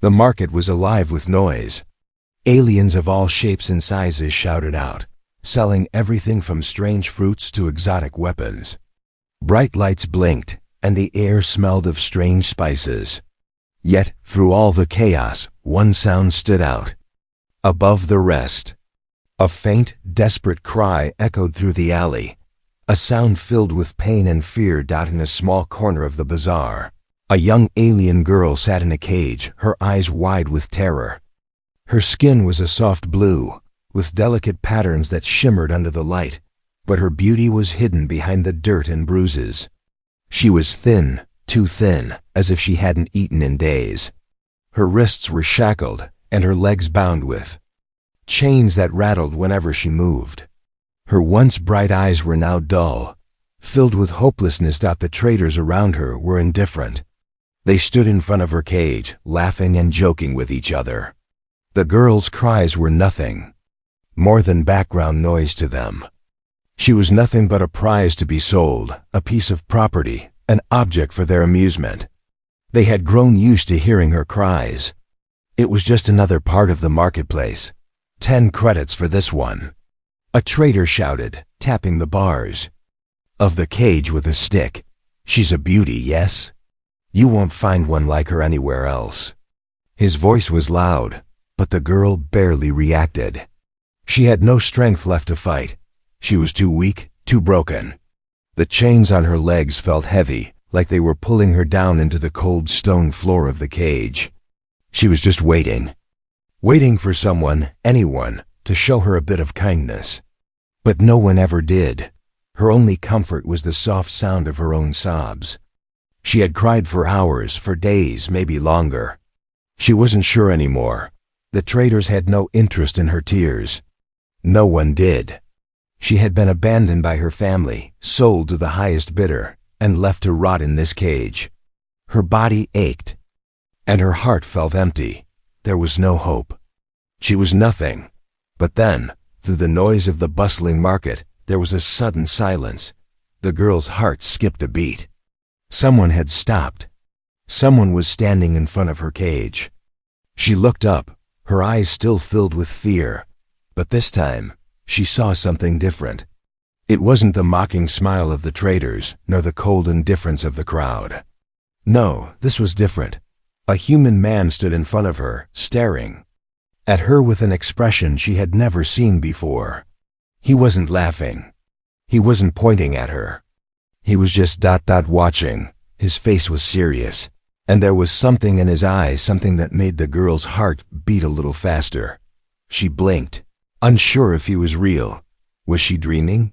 The market was alive with noise. Aliens of all shapes and sizes shouted out, selling everything from strange fruits to exotic weapons. Bright lights blinked, and the air smelled of strange spices. Yet, through all the chaos, one sound stood out. Above the rest, a faint, desperate cry echoed through the alley, a sound filled with pain and fear. In a small corner of the bazaar, a young alien girl sat in a cage, her eyes wide with terror. Her skin was a soft blue, with delicate patterns that shimmered under the light, but her beauty was hidden behind the dirt and bruises. She was thin, too thin, as if she hadn't eaten in days. Her wrists were shackled, and her legs bound with chains that rattled whenever she moved. Her once bright eyes were now dull, filled with hopelessness. The traders around her were indifferent. They stood in front of her cage, laughing and joking with each other. The girl's cries were nothing more than background noise to them. She was nothing but a prize to be sold, a piece of property, an object for their amusement. They had grown used to hearing her cries. It was just another part of the marketplace. 10 credits for this one, a trader shouted, tapping the bars of the cage with a stick. She's a beauty, yes? You won't find one like her anywhere else. His voice was loud, but the girl barely reacted. She had no strength left to fight. She was too weak, too broken. The chains on her legs felt heavy, like they were pulling her down into the cold stone floor of the cage. She was just waiting for someone, anyone, to show her a bit of kindness. But no one ever did. Her only comfort was the soft sound of her own sobs. She had cried for hours, for days, maybe longer. She wasn't sure anymore. The traders had no interest in her tears. No one did. She had been abandoned by her family, sold to the highest bidder, and left to rot in this cage. Her body ached, and her heart felt empty. There was no hope. She was nothing. But then, through the noise of the bustling market, there was a sudden silence. The girl's heart skipped a beat. Someone had stopped. Someone was standing in front of her cage. She looked up, her eyes still filled with fear. But this time, she saw something different. It wasn't the mocking smile of the traders, nor the cold indifference of the crowd. No, this was different. A human man stood in front of her, staring at her with an expression she had never seen before. He wasn't laughing. He wasn't pointing at her. He was just watching. His face was serious, and there was something in his eyes, something that made the girl's heart beat a little faster. She blinked, unsure if he was real. Was she dreaming?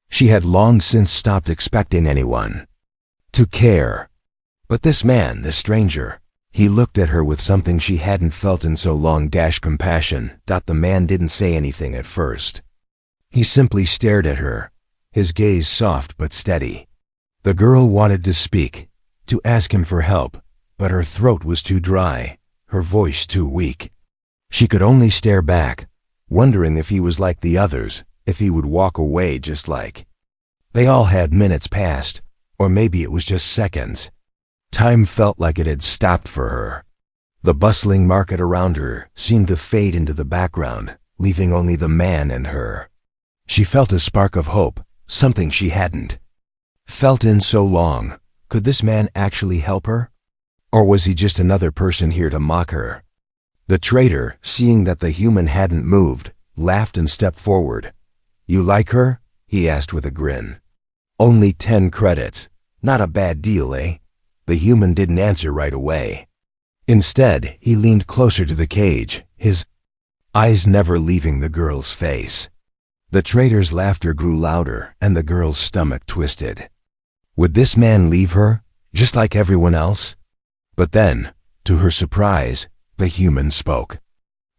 She had long since stopped expecting anyone to care. But this man, this stranger, he looked at her with something she hadn't felt in so long. Compassion. The man didn't say anything at first. He simply stared at her, his gaze soft but steady. The girl wanted to speak, to ask him for help, but her throat was too dry, her voice too weak. She could only stare back, wondering if he was like the others, if he would walk away just like they all had. Minutes passed, or maybe it was just seconds. Time felt like it had stopped for her. The bustling market around her seemed to fade into the background, leaving only the man and her. She felt a spark of hope, something she hadn't felt in so long. Could this man actually help her? Or was he just another person here to mock her? The trader, seeing that the human hadn't moved, laughed and stepped forward. "You like her?" he asked with a grin. "Only 10 credits. Not a bad deal, eh?" The human didn't answer right away. Instead, he leaned closer to the cage, his eyes never leaving the girl's face. The trader's laughter grew louder, and the girl's stomach twisted. Would this man leave her, just like everyone else? But then, to her surprise, the human spoke.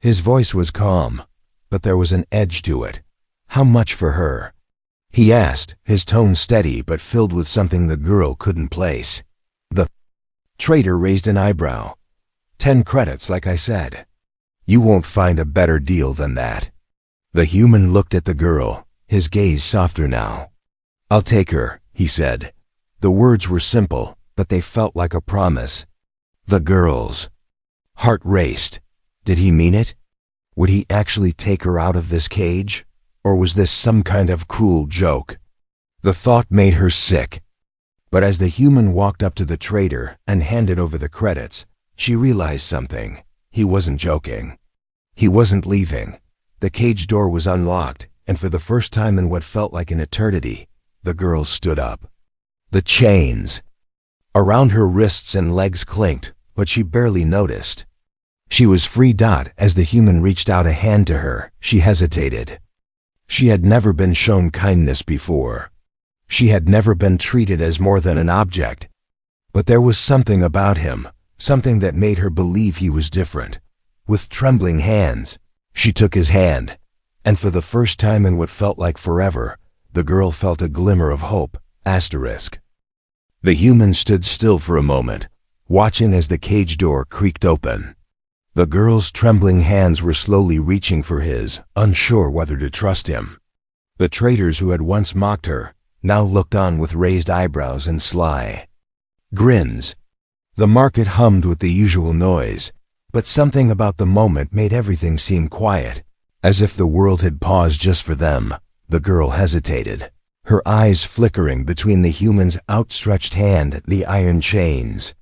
His voice was calm, but there was an edge to it. "How much for her?" he asked, his tone steady but filled with something the girl couldn't place. The trader raised an eyebrow. 10 credits, like I said. You won't find a better deal than that." The human looked at the girl, his gaze softer now. "I'll take her," he said. The words were simple, but they felt like a promise. The girl's Heart raced. Did he mean it? Would he actually take her out of this cage? Or was this some kind of cruel joke? The thought made her sick. But as the human walked up to the trader and handed over the credits, she realized something. He wasn't joking. He wasn't leaving. The cage door was unlocked, and for the first time in what felt like an eternity, the girl stood up. The chains around her wrists and legs clinked, but she barely noticed. She was free. As the human reached out a hand to her, she hesitated. She had never been shown kindness before. She had never been treated as more than an object. But there was something about him, something that made her believe he was different. With trembling hands, she took his hand, and for the first time in what felt like forever, the girl felt a glimmer of hope. The human stood still for a moment, watching as the cage door creaked open. The girl's trembling hands were slowly reaching for his, unsure whether to trust him. The traders who had once mocked her now looked on with raised eyebrows and sly grins. The market hummed with the usual noise, but something about the moment made everything seem quiet, as if the world had paused just for them. The girl hesitated, her eyes flickering between the human's outstretched hand, the iron chains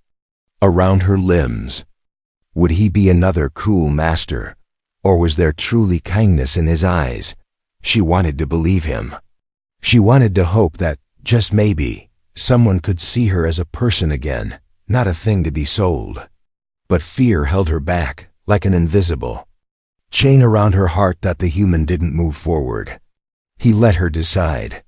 around her limbs. Would he be another cruel master, or was there truly kindness in his eyes? She wanted to believe him. She wanted to hope that, just maybe, someone could see her as a person again, not a thing to be sold. But fear held her back, like an invisible chain around her heart that the human didn't move forward. He let her decide.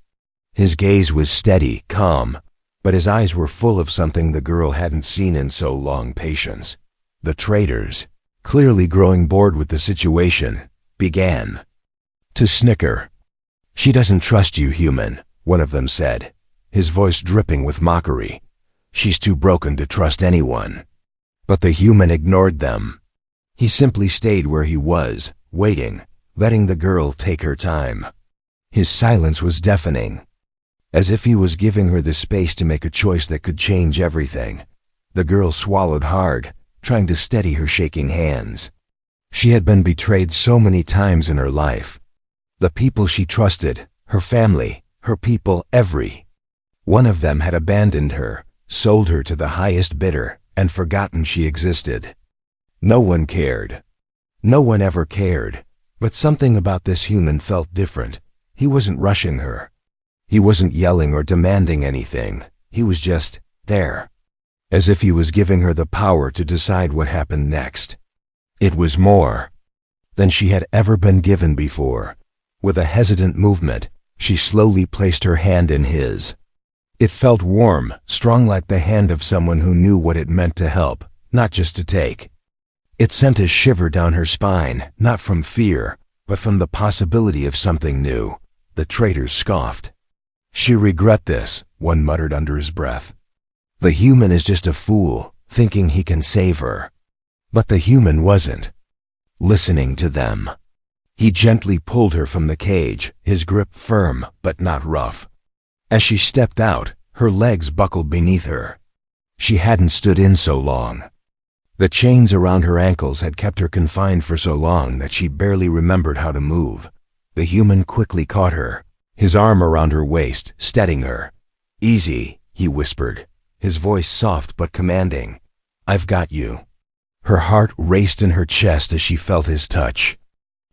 His gaze was steady, calm, but his eyes were full of something the girl hadn't seen in so long: patience. The traders, clearly growing bored with the situation, began to snicker. "She doesn't trust you, human," one of them said, his voice dripping with mockery. "She's too broken to trust anyone." But the human ignored them. He simply stayed where he was, waiting, letting the girl take her time. His silence was deafening, as if he was giving her the space to make a choice that could change everything. The girl swallowed hard, trying to steady her shaking hands. She had been betrayed so many times in her life. The people she trusted, her family, her people, every one of them had abandoned her, sold her to the highest bidder, and forgotten she existed. No one cared. No one ever cared. But something about this human felt different. He wasn't rushing her. He wasn't yelling or demanding anything. He was just there, as if he was giving her the power to decide what happened next. It was more than she had ever been given before. With a hesitant movement, she slowly placed her hand in his. It felt warm, strong, like the hand of someone who knew what it meant to help, not just to take. It sent a shiver down her spine, not from fear, but from the possibility of something new. The traders scoffed. "She'll regret this," one muttered under his breath. "The human is just a fool, thinking he can save her." But the human wasn't listening to them. He gently pulled her from the cage, his grip firm but not rough. As she stepped out, her legs buckled beneath her. She hadn't stood in so long. The chains around her ankles had kept her confined for so long that she barely remembered how to move. The human quickly caught her, his arm around her waist, steadying her. "Easy," he whispered, his voice soft but commanding. "I've got you." Her heart raced in her chest as she felt his touch.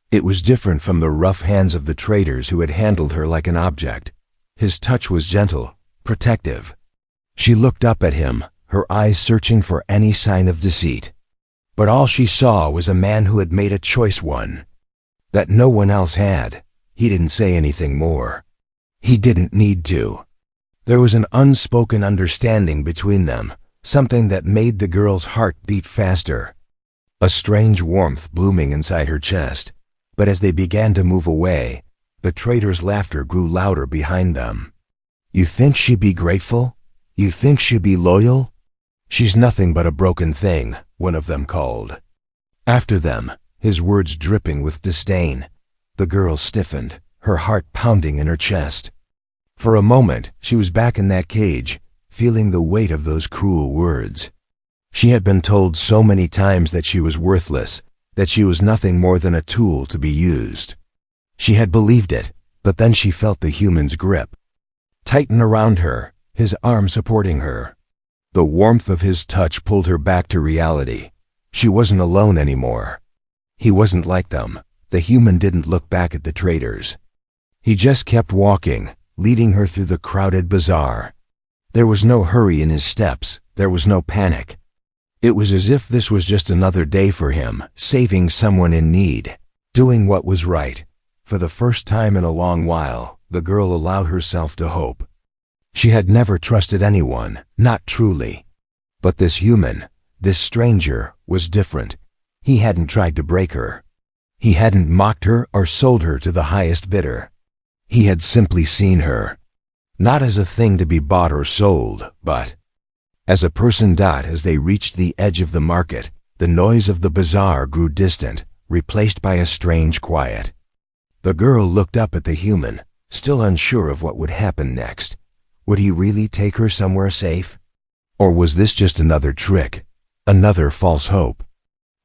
It was different from the rough hands of the traders who had handled her like an object. His touch was gentle, protective. She looked up at him, her eyes searching for any sign of deceit. But all she saw was a man who had made a choice, one that no one else had. He didn't say anything more. He didn't need to. There was an unspoken understanding between them, something that made the girl's heart beat faster. A strange warmth blooming inside her chest. But as they began to move away, the trader's laughter grew louder behind them. "You think she'd be grateful? You think she'd be loyal? She's nothing but a broken thing," one of them called. After them, his words dripping with disdain. The girl stiffened, her heart pounding in her chest. For a moment, she was back in that cage, feeling the weight of those cruel words. She had been told so many times that she was worthless, that she was nothing more than a tool to be used. She had believed it, but then she felt the human's grip tighten around her, his arm supporting her. The warmth of his touch pulled her back to reality. She wasn't alone anymore. He wasn't like them. The human didn't look back at the traders. He just kept walking, leading her through the crowded bazaar. There was no hurry in his steps. There was no panic. It was as if this was just another day for him, saving someone in need, doing what was right. For the first time in a long while, the girl allowed herself to hope. She had never trusted anyone, not truly. But this human, this stranger, was different. He hadn't tried to break her. He hadn't mocked her or sold her to the highest bidder. He had simply seen her, not as a thing to be bought or sold, but as a person. As they reached the edge of the market, the noise of the bazaar grew distant, replaced by a strange quiet. The girl looked up at the human, still unsure of what would happen next. Would he really take her somewhere safe? Or was this just another trick, another false hope?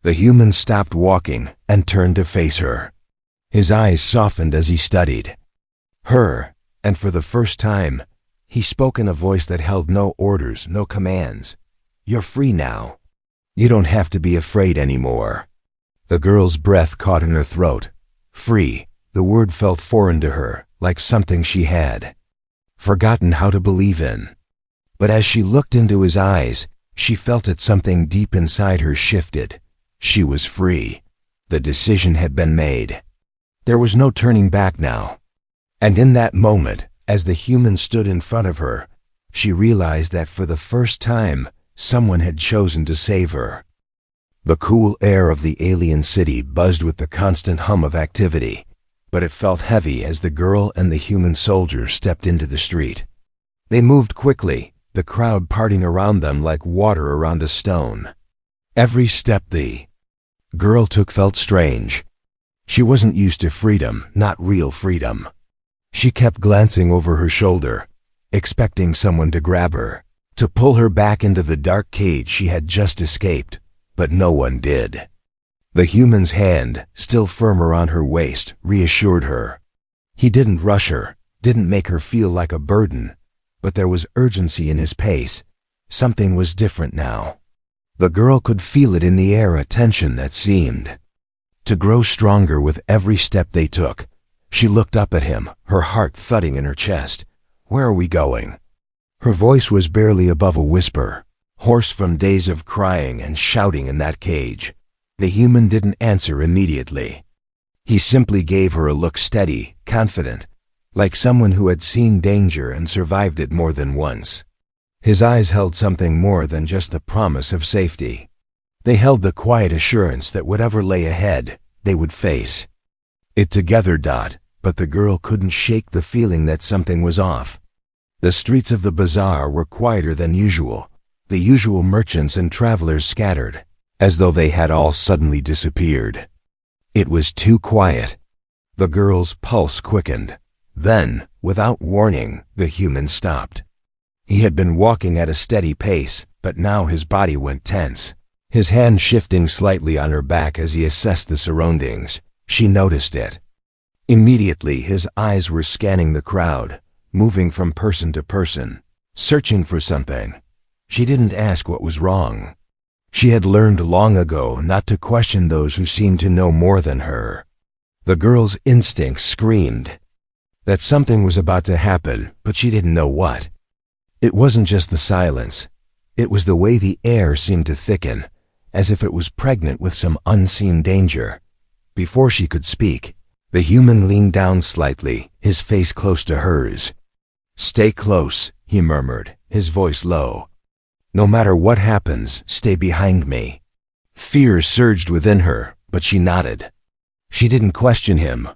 The human stopped walking and turned to face her. His eyes softened as he studied her, and for the first time, he spoke in a voice that held no orders, no commands. "You're free now. You don't have to be afraid anymore." The girl's breath caught in her throat. Free, the word felt foreign to her, like something she had forgotten how to believe in. But as she looked into his eyes, she felt that something deep inside her shifted. She was free. The decision had been made. There was no turning back now. And in that moment, as the human stood in front of her, she realized that for the first time, someone had chosen to save her. The cool air of the alien city buzzed with the constant hum of activity, but it felt heavy as the girl and the human soldier stepped into the street. They moved quickly, the crowd parting around them like water around a stone. Every step the girl took felt strange. She wasn't used to freedom, not real freedom. She kept glancing over her shoulder, expecting someone to grab her, to pull her back into the dark cage she had just escaped, but no one did. The human's hand, still firm around her waist, reassured her. He didn't rush her, didn't make her feel like a burden, but there was urgency in his pace. Something was different now. The girl could feel it in the air, a tension that seemed to grow stronger with every step they took. She looked up at him, her heart thudding in her chest. "Where are we going?" Her voice was barely above a whisper, hoarse from days of crying and shouting in that cage. The human didn't answer immediately. He simply gave her a look, steady, confident, like someone who had seen danger and survived it more than once. His eyes held something more than just the promise of safety. They held the quiet assurance that whatever lay ahead, they would face it together. But the girl couldn't shake the feeling that something was off. The streets of the bazaar were quieter than usual, the usual merchants and travelers scattered, as though they had all suddenly disappeared. It was too quiet. The girl's pulse quickened. Then, without warning, the human stopped. He had been walking at a steady pace, but now his body went tense, his hand shifting slightly on her back as he assessed the surroundings. She noticed it. Immediately, his eyes were scanning the crowd, moving from person to person, searching for something. She didn't ask what was wrong. She had learned long ago not to question those who seemed to know more than her. The girl's instincts screamed that something was about to happen, but she didn't know what. It wasn't just the silence. It was the way the air seemed to thicken, as if it was pregnant with some unseen danger. Before she could speak, the human leaned down slightly, his face close to hers. "Stay close," he murmured, his voice low. "No matter what happens, stay behind me." Fear surged within her, but she nodded. She didn't question him.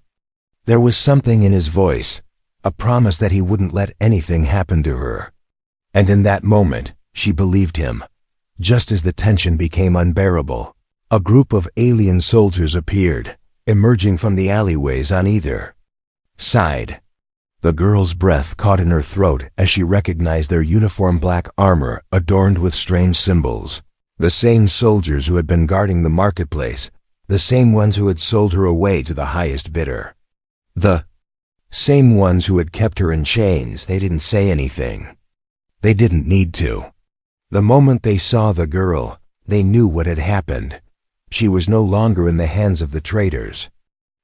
There was something in his voice, a promise that he wouldn't let anything happen to her. And in that moment, she believed him. Just as the tension became unbearable, a group of alien soldiers appeared, emerging from the alleyways on either side. The girl's breath caught in her throat as she recognized their uniform black armor adorned with strange symbols. The same soldiers who had been guarding the marketplace, the same ones who had sold her away to the highest bidder. The same ones who had kept her in chains. They didn't say anything. They didn't need to. The moment they saw the girl, they knew what had happened. She was no longer in the hands of the traitors.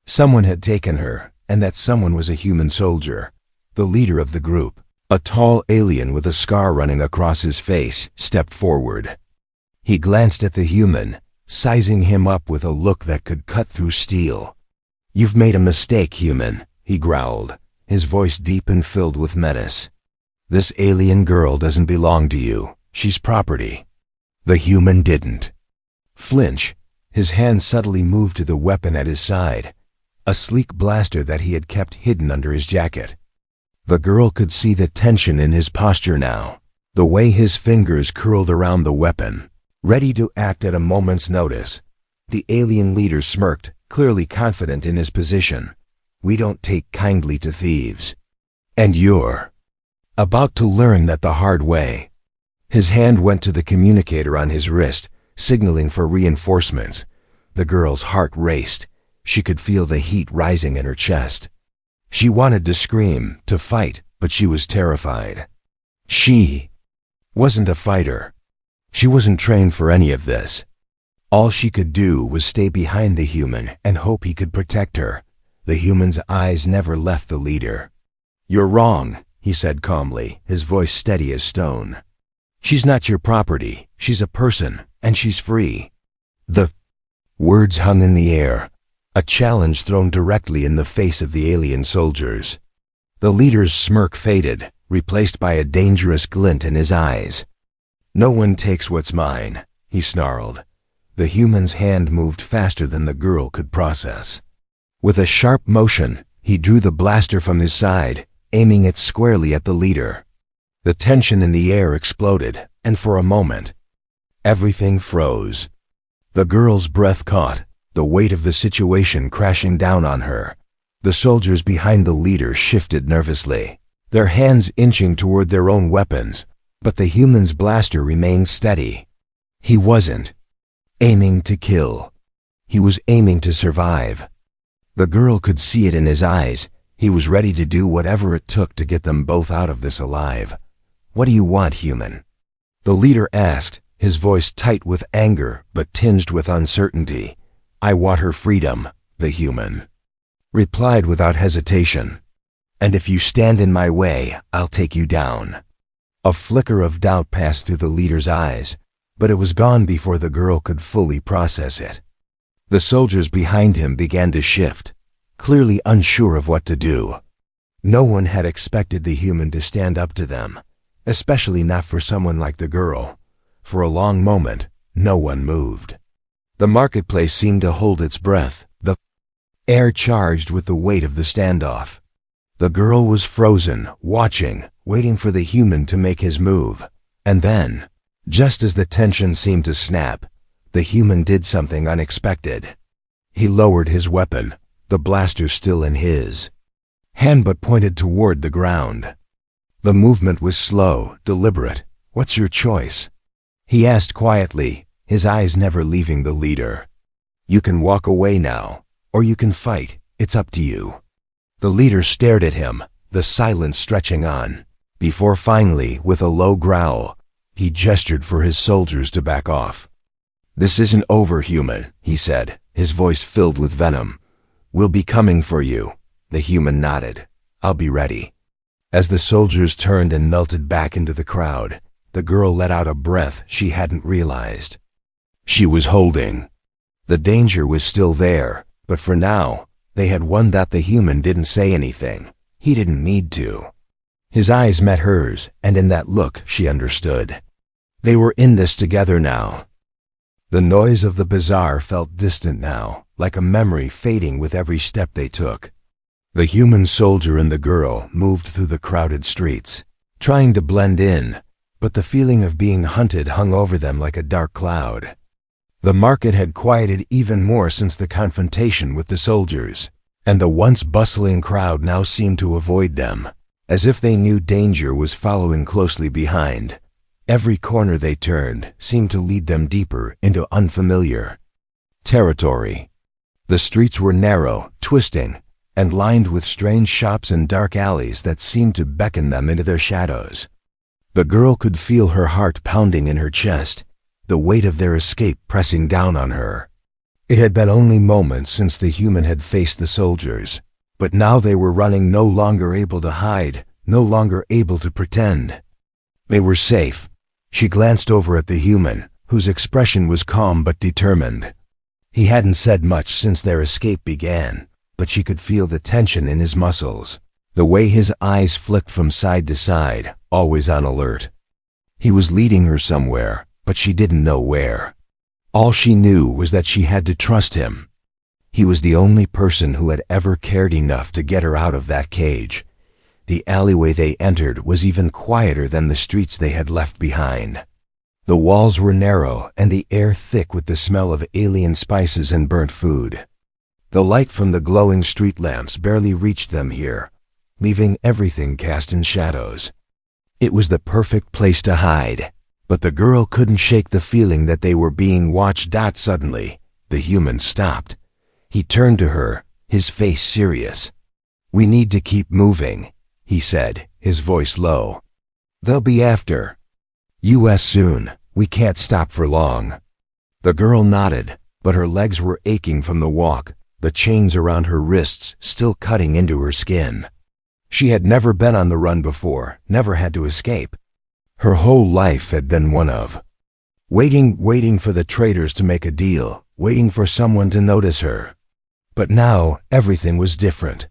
Someone had taken her, and that someone was a human soldier, the leader of the group. A tall alien with a scar running across his face stepped forward. He glanced at the human, sizing him up with a look that could cut through steel. "You've made a mistake, human," he growled, his voice deep and filled with menace. "This alien girl doesn't belong to you. She's property." The human didn't flinch. His hand subtly moved to the weapon at his side, a sleek blaster that he had kept hidden under his jacket. The girl could see the tension in his posture now, the way his fingers curled around the weapon, ready to act at a moment's notice. The alien leader smirked, clearly confident in his position. "We don't take kindly to thieves. And you're about to learn that the hard way." His hand went to the communicator on his wrist, signaling for reinforcements. The girl's heart raced. She could feel the heat rising in her chest. She wanted to scream, to fight, but she was terrified. She wasn't a fighter. She wasn't trained for any of this. All she could do was stay behind the human and hope he could protect her. The human's eyes never left the leader. "You're wrong," he said calmly, his voice steady as stone. "She's not your property. She's a person, and she's free." The words hung in the air, a challenge thrown directly in the face of the alien soldiers. The leader's smirk faded, replaced by a dangerous glint in his eyes. "No one takes what's mine," he snarled. The human's hand moved faster than the girl could process. With a sharp motion, he drew the blaster from his side, aiming it squarely at the leader. The tension in the air exploded, and for a moment, everything froze. The girl's breath caught, the weight of the situation crashing down on her. The soldiers behind the leader shifted nervously, their hands inching toward their own weapons, but the human's blaster remained steady. He wasn't aiming to kill. He was aiming to survive. The girl could see it in his eyes. He was ready to do whatever it took to get them both out of this alive. "What do you want, human?" the leader asked, his voice tight with anger but tinged with uncertainty. "I want her freedom," the human replied without hesitation. "And if you stand in my way, I'll take you down." A flicker of doubt passed through the leader's eyes, but it was gone before the girl could fully process it. The soldiers behind him began to shift, clearly unsure of what to do. No one had expected the human to stand up to them, especially not for someone like the girl. For a long moment, no one moved. The marketplace seemed to hold its breath, the air charged with the weight of the standoff. The girl was frozen, watching, waiting for the human to make his move. And then, just as the tension seemed to snap, the human did something unexpected. He lowered his weapon, the blaster still in his hand but pointed toward the ground. The movement was slow, deliberate. "What's your choice?" he asked quietly, his eyes never leaving the leader. "You can walk away now, or you can fight. It's up to you." The leader stared at him, the silence stretching on, before finally, with a low growl, he gestured for his soldiers to back off. "This isn't over, human," he said, his voice filled with venom. "We'll be coming for you." The human nodded. "I'll be ready." As the soldiers turned and melted back into the crowd, the girl let out a breath she hadn't realized she was holding. The danger was still there, but for now, they had won. That the human didn't say anything. He didn't need to. His eyes met hers, and in that look she understood. They were in this together now. The noise of the bazaar felt distant now, like a memory fading with every step they took. The human soldier and the girl moved through the crowded streets, trying to blend in, but the feeling of being hunted hung over them like a dark cloud. The market had quieted even more since the confrontation with the soldiers, and the once bustling crowd now seemed to avoid them, as if they knew danger was following closely behind. Every corner they turned seemed to lead them deeper into unfamiliar territory. The streets were narrow, twisting, and lined with strange shops and dark alleys that seemed to beckon them into their shadows. The girl could feel her heart pounding in her chest, the weight of their escape pressing down on her. It had been only moments since the human had faced the soldiers, but now they were running, no longer able to hide, no longer able to pretend. They were safe. She glanced over at the human, whose expression was calm but determined. He hadn't said much since their escape began, but she could feel the tension in his muscles, the way his eyes flicked from side to side, always on alert. He was leading her somewhere, but she didn't know where. All she knew was that she had to trust him. He was the only person who had ever cared enough to get her out of that cage. The alleyway they entered was even quieter than the streets they had left behind. The walls were narrow and the air thick with the smell of alien spices and burnt food. The light from the glowing street lamps barely reached them here, leaving everything cast in shadows. It was the perfect place to hide, but the girl couldn't shake the feeling that they were being watched. Suddenly, the human stopped. He turned to her, his face serious. "We need to keep moving," he said, his voice low. "They'll be after us soon. We can't stop for long." The girl nodded, but her legs were aching from the walk, the chains around her wrists still cutting into her skin. She had never been on the run before, never had to escape. Her whole life had been one of waiting for the traitors to make a deal, waiting for someone to notice her. But now everything was different.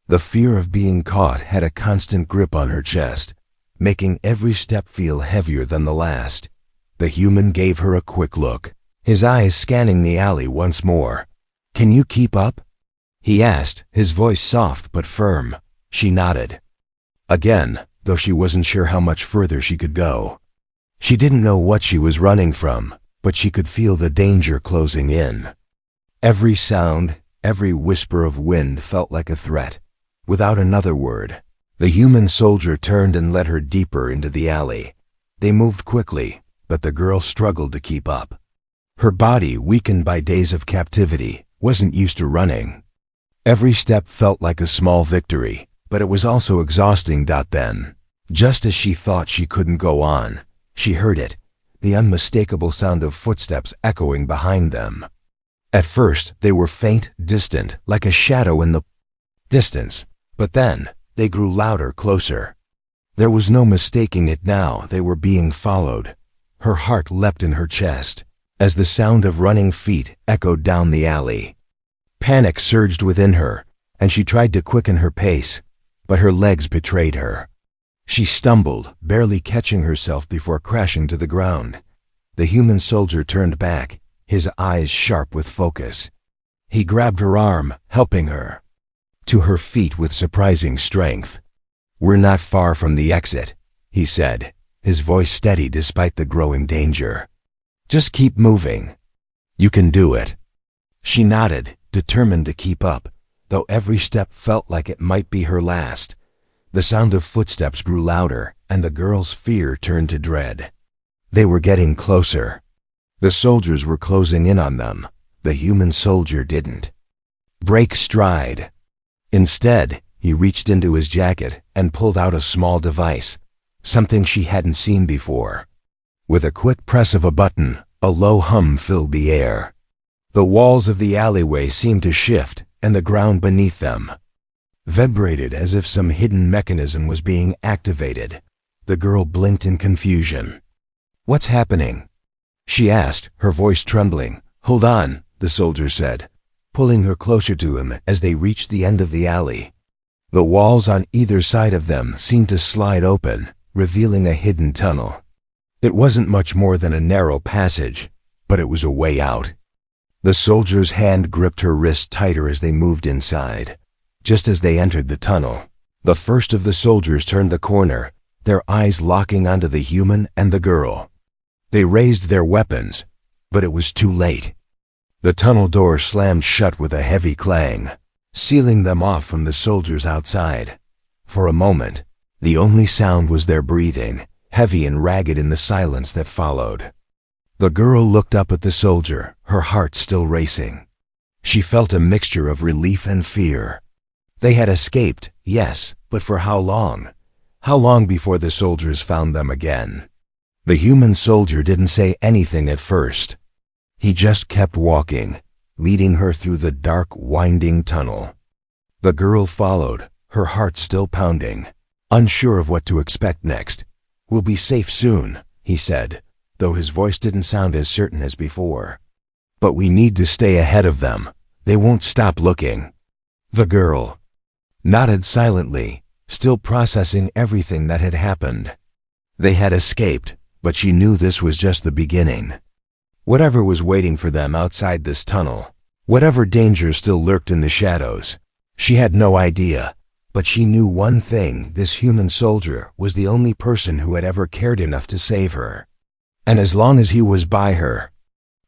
The fear of being caught had a constant grip on her chest, making every step feel heavier than the last. The human gave her a quick look, his eyes scanning the alley once more. "Can you keep up?" he asked, his voice soft but firm. She nodded. Again, though she wasn't sure how much further she could go. She didn't know what she was running from, but she could feel the danger closing in. Every sound, every whisper of wind felt like a threat. Without another word, the human soldier turned and led her deeper into the alley. They moved quickly, but the girl struggled to keep up. Her body, weakened by days of captivity, wasn't used to running. Every step felt like a small victory, but it was also exhausting. Then, just as she thought she couldn't go on, she heard it, the unmistakable sound of footsteps echoing behind them. At first, they were faint, distant, like a shadow in the distance, but then they grew louder, closer. There was no mistaking it now. They were being followed. Her heart leapt in her chest as the sound of running feet echoed down the alley. Panic surged within her, and she tried to quicken her pace, but her legs betrayed her. She stumbled, barely catching herself before crashing to the ground. The human soldier turned back, his eyes sharp with focus. He grabbed her arm, helping her to her feet with surprising strength. "We're not far from the exit," he said, his voice steady despite the growing danger. "Just keep moving. You can do it." She nodded, determined to keep up, though every step felt like it might be her last. The sound of footsteps grew louder, and the girl's fear turned to dread. They were getting closer. The soldiers were closing in on them. The human soldier didn't break stride. Instead, he reached into his jacket and pulled out a small device, something she hadn't seen before. With a quick press of a button, a low hum filled the air. The walls of the alleyway seemed to shift, and the ground beneath them vibrated as if some hidden mechanism was being activated. The girl blinked in confusion. "What's happening?" she asked, her voice trembling. "Hold on," the soldier said, pulling her closer to him as they reached the end of the alley. The walls on either side of them seemed to slide open, revealing a hidden tunnel. It wasn't much more than a narrow passage, but it was a way out. The soldier's hand gripped her wrist tighter as they moved inside. Just as they entered the tunnel, the first of the soldiers turned the corner, their eyes locking onto the human and the girl. They raised their weapons, but it was too late. The tunnel door slammed shut with a heavy clang, sealing them off from the soldiers outside. For a moment, the only sound was their breathing, heavy and ragged in the silence that followed. The girl looked up at the soldier, her heart still racing. She felt a mixture of relief and fear. They had escaped, yes, but for how long? How long before the soldiers found them again? The human soldier didn't say anything at first. He just kept walking, leading her through the dark, winding tunnel. The girl followed, her heart still pounding, unsure of what to expect next. "We'll be safe soon," he said, though his voice didn't sound as certain as before. "But we need to stay ahead of them. They won't stop looking." The girl nodded silently, still processing everything that had happened. They had escaped, but she knew this was just the beginning. Whatever was waiting for them outside this tunnel, whatever danger still lurked in the shadows, she had no idea. But she knew one thing: this human soldier was the only person who had ever cared enough to save her. And as long as he was by her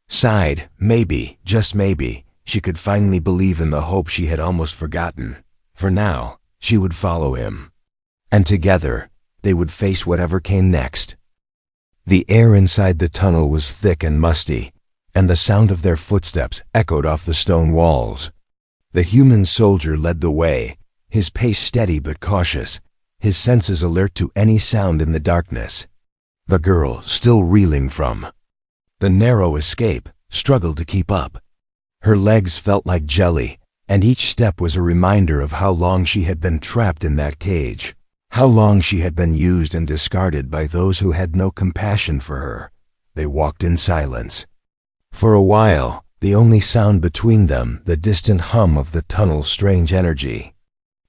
side, maybe, just maybe, she could finally believe in the hope she had almost forgotten. For now, she would follow him. And together, they would face whatever came next. The air inside the tunnel was thick and musty, and the sound of their footsteps echoed off the stone walls. The human soldier led the way, his pace steady but cautious, his senses alert to any sound in the darkness. The girl, still reeling from the narrow escape, struggled to keep up. Her legs felt like jelly, and each step was a reminder of how long she had been trapped in that cage, how long she had been used and discarded by those who had no compassion for her. They walked in silence. For a while, the only sound between them, the distant hum of the tunnel's strange energy.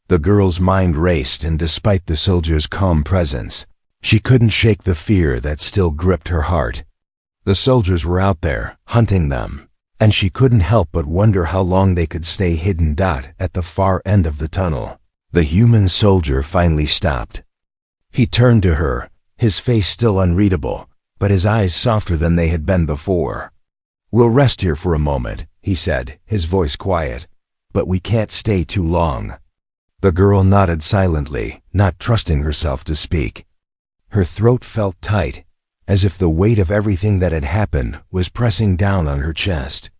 The girl's mind raced, and despite the soldier's calm presence, she couldn't shake the fear that still gripped her heart. The soldiers were out there, hunting them, and she couldn't help but wonder how long they could stay hidden. At the far end of the tunnel, the human soldier finally stopped. He turned to her, his face still unreadable, but his eyes softer than they had been before. "We'll rest here for a moment," he said, his voice quiet, "but we can't stay too long." The girl nodded silently, not trusting herself to speak. Her throat felt tight, as if the weight of everything that had happened was pressing down on her chest.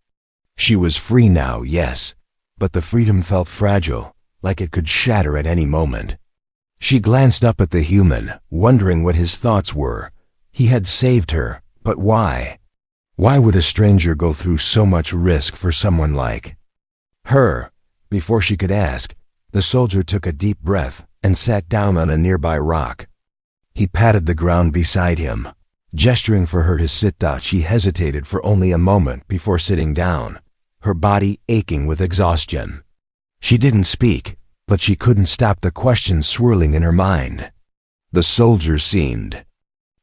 She was free now, yes, but the freedom felt fragile, like it could shatter at any moment. She glanced up at the human, wondering what his thoughts were. He had saved her, but why? Why would a stranger go through so much risk for someone like her? Before she could ask, the soldier took a deep breath and sat down on a nearby rock. He patted the ground beside him, gesturing for her to sit. She hesitated for only a moment before sitting down, her body aching with exhaustion. She didn't speak, but she couldn't stop the questions swirling in her mind. The soldier seemed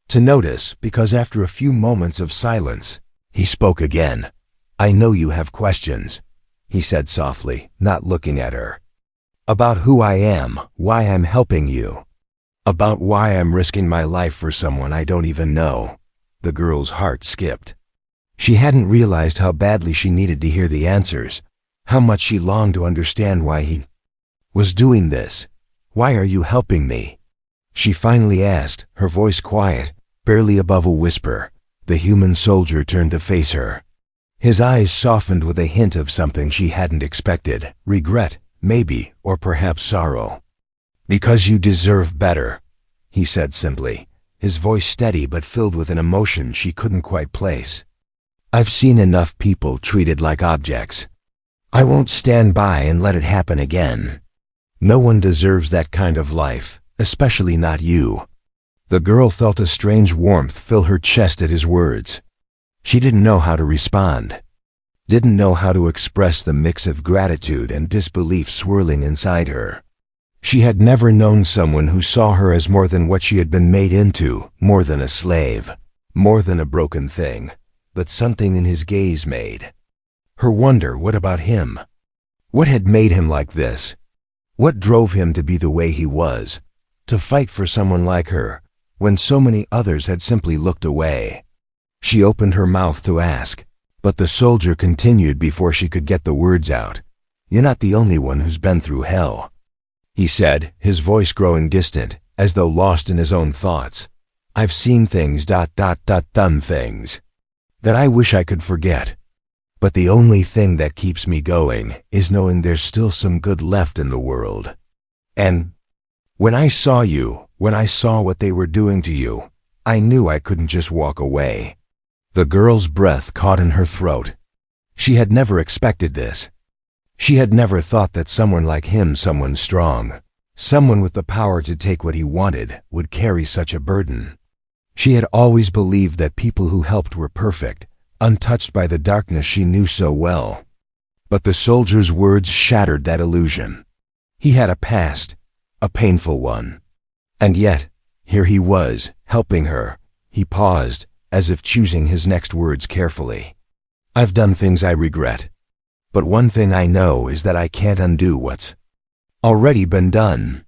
to notice, because after a few moments of silence, he spoke again. "I know you have questions," he said softly, not looking at her. "About who I am, why I'm helping you. About why I'm risking my life for someone I don't even know." The girl's heart skipped. She hadn't realized how badly she needed to hear the answers, how much she longed to understand why he was doing this. "Why are you helping me?" she finally asked, her voice quiet, barely above a whisper. The human soldier turned to face her. His eyes softened with a hint of something she hadn't expected: regret, maybe, or perhaps sorrow. "Because you deserve better," he said simply, his voice steady but filled with an emotion she couldn't quite place. "I've seen enough people treated like objects. I won't stand by and let it happen again. No one deserves that kind of life, especially not you." The girl felt a strange warmth fill her chest at his words. She didn't know how to respond, didn't know how to express the mix of gratitude and disbelief swirling inside her. She had never known someone who saw her as more than what she had been made into, more than a slave, more than a broken thing, but something in his gaze made her wonder, what about him? What had made him like this? What drove him to be the way he was, to fight for someone like her, when so many others had simply looked away? She opened her mouth to ask, but the soldier continued before she could get the words out. "You're not the only one who's been through hell," he said, his voice growing distant, as though lost in his own thoughts. I've seen things, done things, that I wish I could forget. But the only thing that keeps me going is knowing there's still some good left in the world. And when I saw you, when I saw what they were doing to you, I knew I couldn't just walk away. The girl's breath caught in her throat. She had never expected this. She had never thought that someone like him, someone strong, someone with the power to take what he wanted, would carry such a burden. She had always believed that people who helped were perfect, untouched by the darkness she knew so well. But the soldier's words shattered that illusion. He had a past, a painful one. And yet, here he was, helping her. He paused, as if choosing his next words carefully. I've done things I regret. But one thing I know is that I can't undo what's already been done.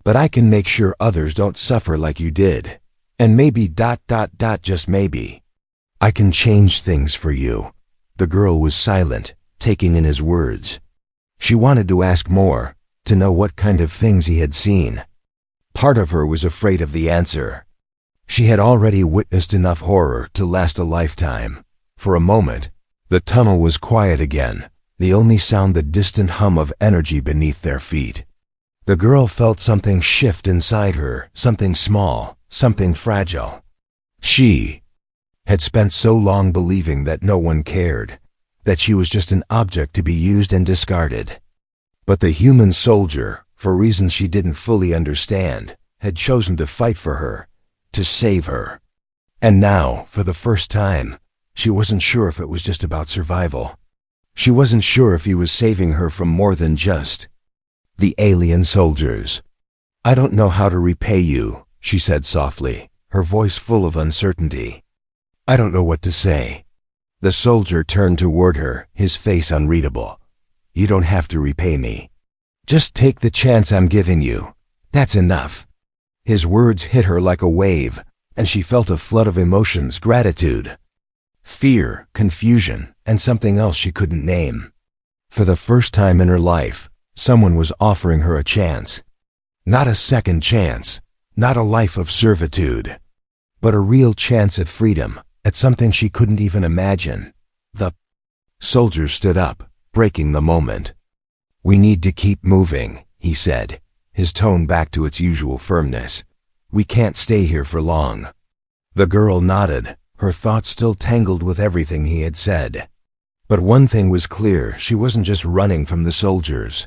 But I can make sure others don't suffer like you did. And maybe just maybe, I can change things for you. The girl was silent, taking in his words. She wanted to ask more, to know what kind of things he had seen. Part of her was afraid of the answer. She had already witnessed enough horror to last a lifetime. For a moment, the tunnel was quiet again, the only sound the distant hum of energy beneath their feet. The girl felt something shift inside her, something small, something fragile. She had spent so long believing that no one cared, that she was just an object to be used and discarded. But the human soldier, for reasons she didn't fully understand, had chosen to fight for her, to save her. And now, for the first time, she wasn't sure if it was just about survival. She wasn't sure if he was saving her from more than just the alien soldiers. I don't know how to repay you, she said softly, her voice full of uncertainty. I don't know what to say. The soldier turned toward her, his face unreadable. You don't have to repay me. Just take the chance I'm giving you. That's enough. His words hit her like a wave, and she felt a flood of emotions, gratitude, fear, confusion, and something else she couldn't name. For the first time in her life, someone was offering her a chance. Not a second chance, not a life of servitude, but a real chance at freedom, at something she couldn't even imagine. The soldier stood up, breaking the moment. We need to keep moving, he said, his tone back to its usual firmness. We can't stay here for long. The girl nodded, her thoughts still tangled with everything he had said. But one thing was clear, she wasn't just running from the soldiers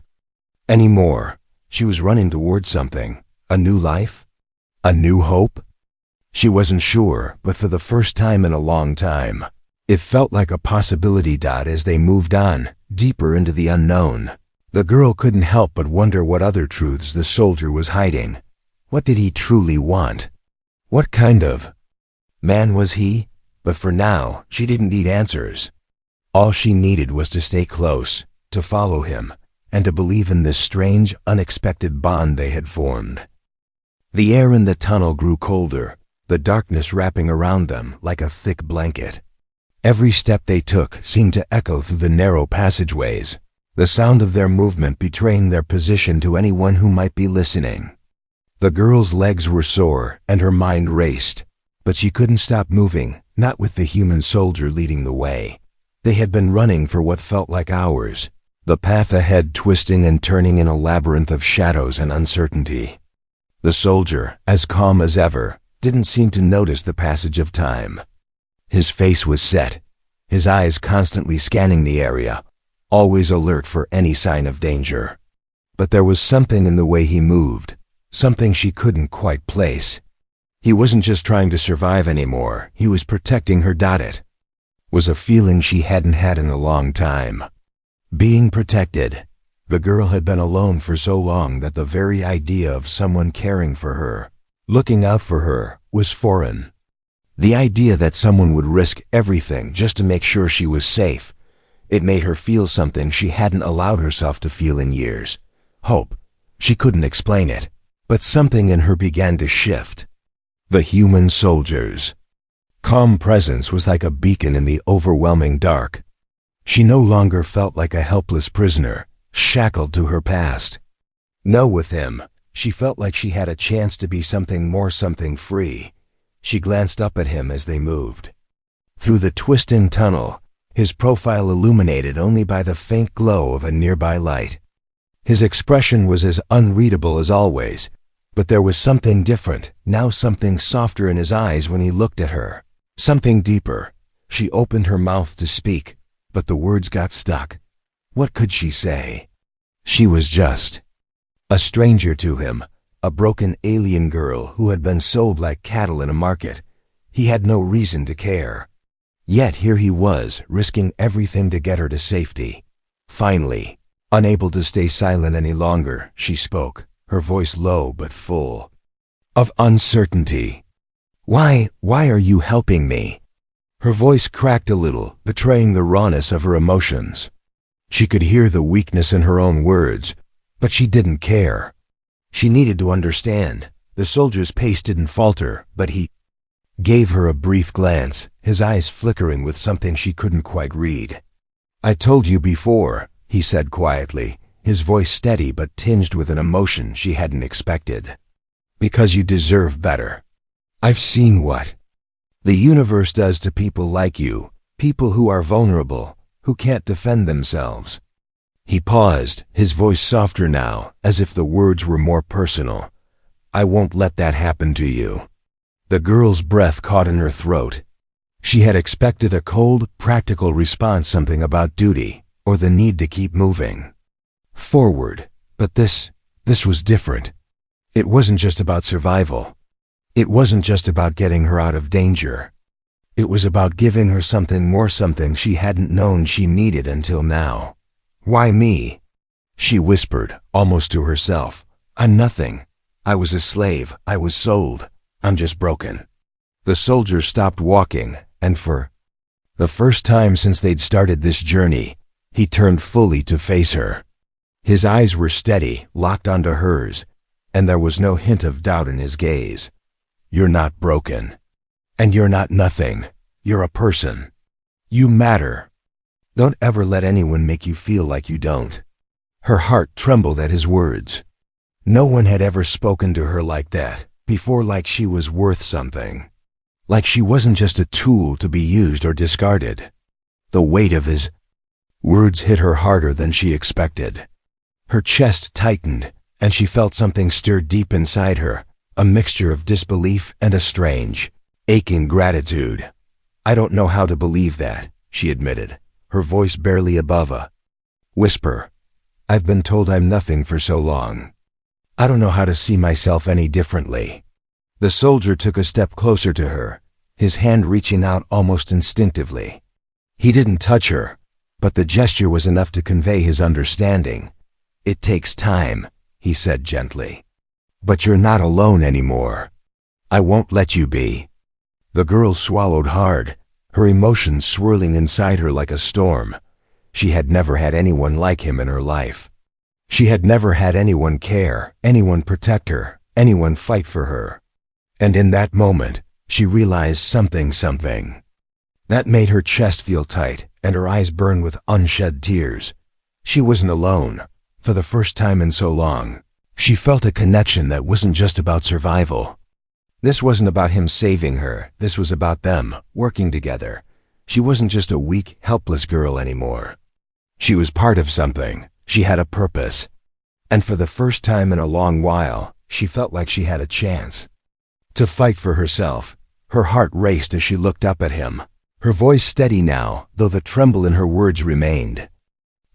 anymore. She was running towards something, a new life, a new hope. She wasn't sure, but for the first time in a long time, it felt like a possibility. As they moved on, deeper into the unknown, the girl couldn't help but wonder what other truths the soldier was hiding. What did he truly want? What kind of man was he? But for now, she didn't need answers. All she needed was to stay close, to follow him, and to believe in this strange, unexpected bond they had formed. The air in the tunnel grew colder, the darkness wrapping around them like a thick blanket. Every step they took seemed to echo through the narrow passageways, the sound of their movement betraying their position to anyone who might be listening. The girl's legs were sore and her mind raced, but she couldn't stop moving, not with the human soldier leading the way. They had been running for what felt like hours, the path ahead twisting and turning in a labyrinth of shadows and uncertainty. The soldier, as calm as ever, didn't seem to notice the passage of time. His face was set, his eyes constantly scanning the area, always alert for any sign of danger. But there was something in the way he moved, something she couldn't quite place. He wasn't just trying to survive anymore, he was protecting her. It was a feeling she hadn't had in a long time. Being protected. The girl had been alone for so long that the very idea of someone caring for her, looking out for her, was foreign. The idea that someone would risk everything just to make sure she was safe, it made her feel something she hadn't allowed herself to feel in years. Hope. She couldn't explain it, but something in her began to shift. The human soldier's calm presence was like a beacon in the overwhelming dark. She no longer felt like a helpless prisoner, shackled to her past. No, with him, she felt like she had a chance to be something more, something free. She glanced up at him as they moved. Through the twisting tunnel, his profile illuminated only by the faint glow of a nearby light. His expression was as unreadable as always, but there was something different, now something softer in his eyes when he looked at her. Something deeper. She opened her mouth to speak, but the words got stuck. What could she say? She was just a stranger to him, a broken alien girl who had been sold like cattle in a market. He had no reason to care. Yet here he was, risking everything to get her to safety. Finally, unable to stay silent any longer, she spoke, her voice low but full of uncertainty. Why are you helping me?" Her voice cracked a little, betraying the rawness of her emotions. She could hear the weakness in her own words, but she didn't care. She needed to understand. The soldier's pace didn't falter, but he gave her a brief glance, his eyes flickering with something she couldn't quite read. "I told you before," he said quietly, his voice steady but tinged with an emotion she hadn't expected. "Because you deserve better. I've seen what the universe does to people like you, people who are vulnerable, who can't defend themselves." He paused, his voice softer now, as if the words were more personal. "I won't let that happen to you." The girl's breath caught in her throat. She had expected a cold, practical response, something about duty, or the need to keep moving forward. But this was different. It wasn't just about survival. It wasn't just about getting her out of danger. It was about giving her something more, something she hadn't known she needed until now. "Why me?" she whispered, almost to herself. "I'm nothing. I was a slave. I was sold. I'm just broken." The soldier stopped walking, and for the first time since they'd started this journey, he turned fully to face her. His eyes were steady, locked onto hers, and there was no hint of doubt in his gaze. "You're not broken. And you're not nothing. You're a person. You matter. Don't ever let anyone make you feel like you don't." Her heart trembled at his words. No one had ever spoken to her like that before, like she was worth something. Like she wasn't just a tool to be used or discarded. The weight of his words hit her harder than she expected. Her chest tightened, and she felt something stir deep inside her, a mixture of disbelief and a strange, aching gratitude. "I don't know how to believe that," she admitted, her voice barely above a whisper. "I've been told I'm nothing for so long. I don't know how to see myself any differently." The soldier took a step closer to her, his hand reaching out almost instinctively. He didn't touch her, but the gesture was enough to convey his understanding. "It takes time," he said gently. "But you're not alone anymore. I won't let you be." The girl swallowed hard, her emotions swirling inside her like a storm. She had never had anyone like him in her life. She had never had anyone care, anyone protect her, anyone fight for her. And in that moment, she realized something that made her chest feel tight and her eyes burn with unshed tears. She wasn't alone. For the first time in so long, she felt a connection that wasn't just about survival. This wasn't about him saving her. This was about them, working together. She wasn't just a weak, helpless girl anymore. She was part of something. She had a purpose. And for the first time in a long while, she felt like she had a chance to fight for herself. Her heart raced as she looked up at him, her voice steady now, though the tremble in her words remained.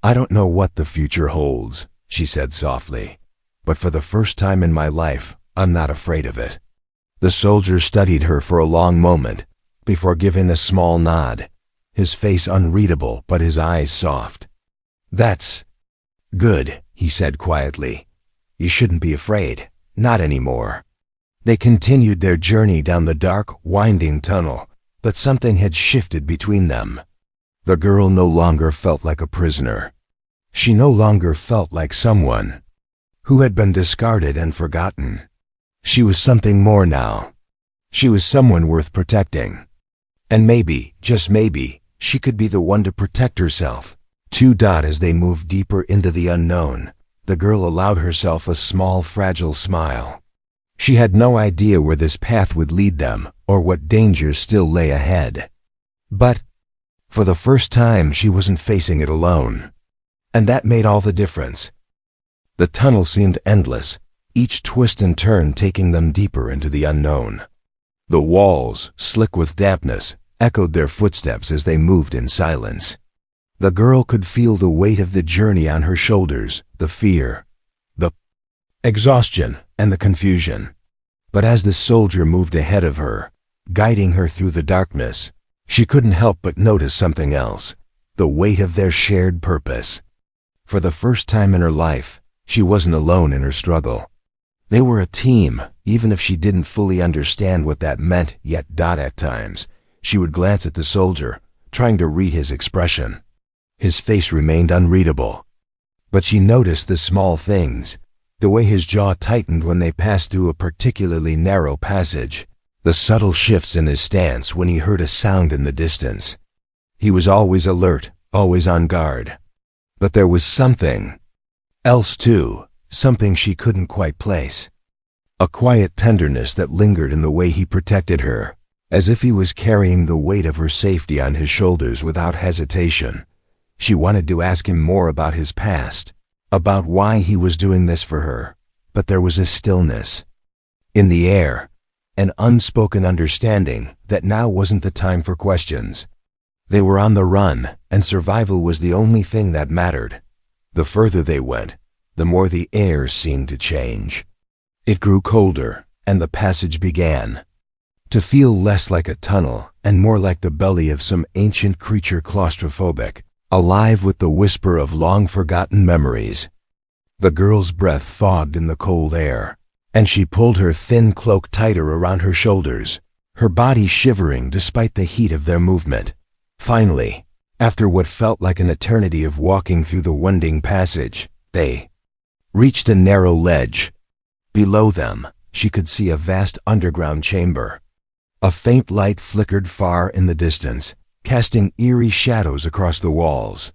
"I don't know what the future holds," she said softly, "but for the first time in my life, I'm not afraid of it." The soldier studied her for a long moment, before giving a small nod, his face unreadable but his eyes soft. "That's good," he said quietly. "You shouldn't be afraid, not anymore." They continued their journey down the dark, winding tunnel, but something had shifted between them. The girl no longer felt like a prisoner. She no longer felt like someone who had been discarded and forgotten. She was something more now. She was someone worth protecting. And maybe, just maybe, she could be the one to protect herself. As they moved deeper into the unknown, the girl allowed herself a small, fragile smile. She had no idea where this path would lead them or what dangers still lay ahead. But for the first time, she wasn't facing it alone. And that made all the difference. The tunnel seemed endless, each twist and turn taking them deeper into the unknown. The walls, slick with dampness, echoed their footsteps as they moved in silence. The girl could feel the weight of the journey on her shoulders, the fear, the exhaustion, and the confusion. But as the soldier moved ahead of her, guiding her through the darkness, she couldn't help but notice something else, the weight of their shared purpose. For the first time in her life, she wasn't alone in her struggle. They were a team, even if she didn't fully understand what that meant yet. At times, she would glance at the soldier, trying to read his expression. His face remained unreadable. But she noticed the small things, the way his jaw tightened when they passed through a particularly narrow passage, the subtle shifts in his stance when he heard a sound in the distance. He was always alert, always on guard. But there was something else too, something she couldn't quite place. A quiet tenderness that lingered in the way he protected her, as if he was carrying the weight of her safety on his shoulders without hesitation. She wanted to ask him more about his past, about why he was doing this for her, but there was a stillness in the air, an unspoken understanding that now wasn't the time for questions. They were on the run, and survival was the only thing that mattered. The further they went, the more the air seemed to change. It grew colder, and the passage began to feel less like a tunnel and more like the belly of some ancient creature, claustrophobic, alive with the whisper of long-forgotten memories. The girl's breath fogged in the cold air, and she pulled her thin cloak tighter around her shoulders, her body shivering despite the heat of their movement. Finally, after what felt like an eternity of walking through the winding passage, they reached a narrow ledge. Below them, she could see a vast underground chamber. A faint light flickered far in the distance, casting eerie shadows across the walls.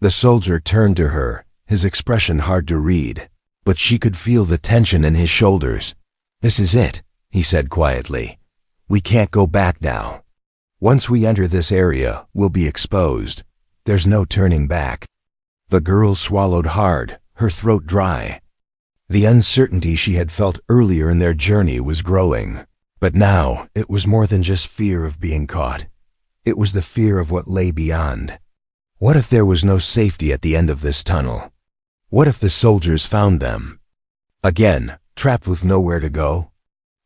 The soldier turned to her, his expression hard to read, but she could feel the tension in his shoulders. "This is it," he said quietly. "We can't go back now. Once we enter this area, we'll be exposed. There's no turning back." The girl swallowed hard, her throat dry. The uncertainty she had felt earlier in their journey was growing, but now it was more than just fear of being caught. It was the fear of what lay beyond. What if there was no safety at the end of this tunnel? What if the soldiers found them? Again, trapped with nowhere to go?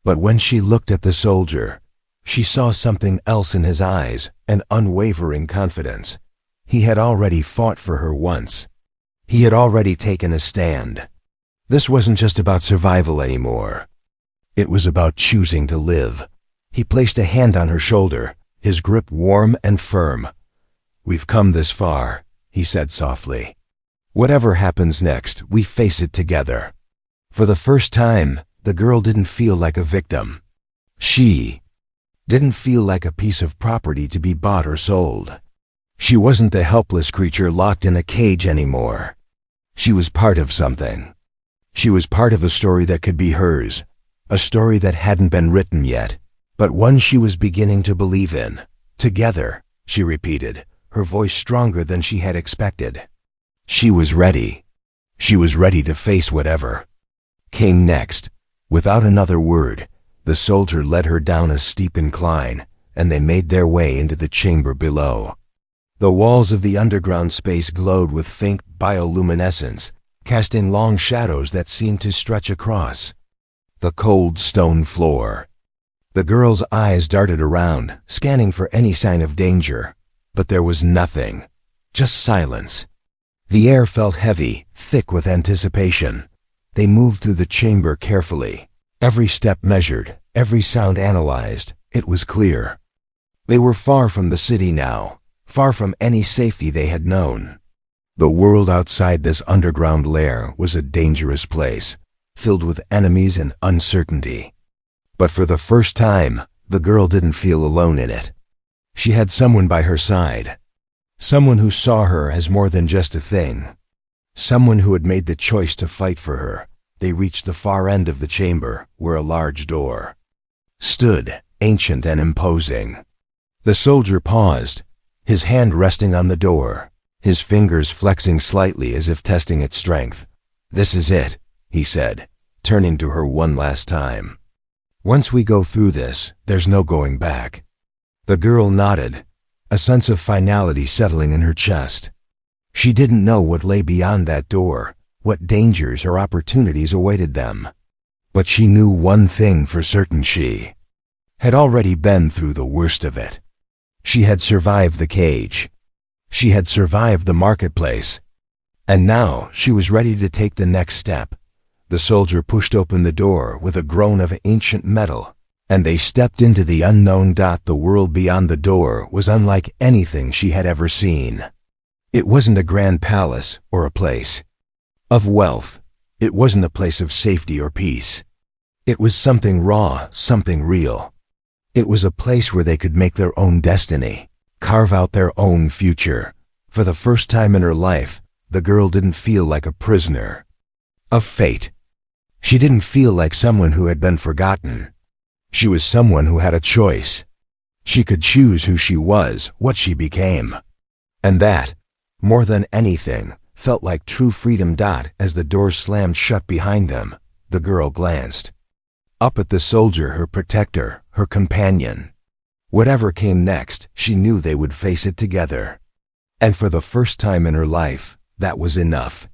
But when she looked at the soldier, she saw something else in his eyes, an unwavering confidence. He had already fought for her once. He had already taken a stand. This wasn't just about survival anymore. It was about choosing to live. He placed a hand on her shoulder, his grip warm and firm. "We've come this far," he said softly. "Whatever happens next, we face it together." For the first time, the girl didn't feel like a victim. She didn't feel like a piece of property to be bought or sold. She wasn't the helpless creature locked in a cage anymore. She was part of something. She was part of a story that could be hers, a story that hadn't been written yet, but one she was beginning to believe in. "Together," she repeated, her voice stronger than she had expected. She was ready. She was ready to face whatever came next. Without another word, the soldier led her down a steep incline, and they made their way into the chamber below. The walls of the underground space glowed with faint bioluminescence, casting long shadows that seemed to stretch across the cold stone floor. The girl's eyes darted around, scanning for any sign of danger, but there was nothing, just silence. The air felt heavy, thick with anticipation. They moved through the chamber carefully, every step measured, every sound analyzed. It was clear. They were far from the city now, far from any safety they had known. The world outside this underground lair was a dangerous place, filled with enemies and uncertainty. But for the first time, the girl didn't feel alone in it. She had someone by her side, someone who saw her as more than just a thing, someone who had made the choice to fight for her, they reached the far end of the chamber, where a large door stood, ancient and imposing. The soldier paused, his hand resting on the door, his fingers flexing slightly as if testing its strength. "This is it," he said, turning to her one last time. "Once we go through this, there's no going back." The girl nodded, a sense of finality settling in her chest. She didn't know what lay beyond that door, what dangers or opportunities awaited them. But she knew one thing for certain: she had already been through the worst of it. She had survived the cage. She had survived the marketplace. And now she was ready to take the next step. The soldier pushed open the door with a groan of ancient metal, and they stepped into the unknown. The world beyond the door was unlike anything she had ever seen. It wasn't a grand palace or a place of wealth. It wasn't a place of safety or peace. It was something raw, something real. It was a place where they could make their own destiny, carve out their own future. For the first time in her life, the girl didn't feel like a prisoner of fate. She didn't feel like someone who had been forgotten. She was someone who had a choice. She could choose who she was, what she became. And that, more than anything, felt like true freedom. As the doors slammed shut behind them, the girl glanced up at the soldier, her protector, her companion. Whatever came next, she knew they would face it together. And for the first time in her life, that was enough.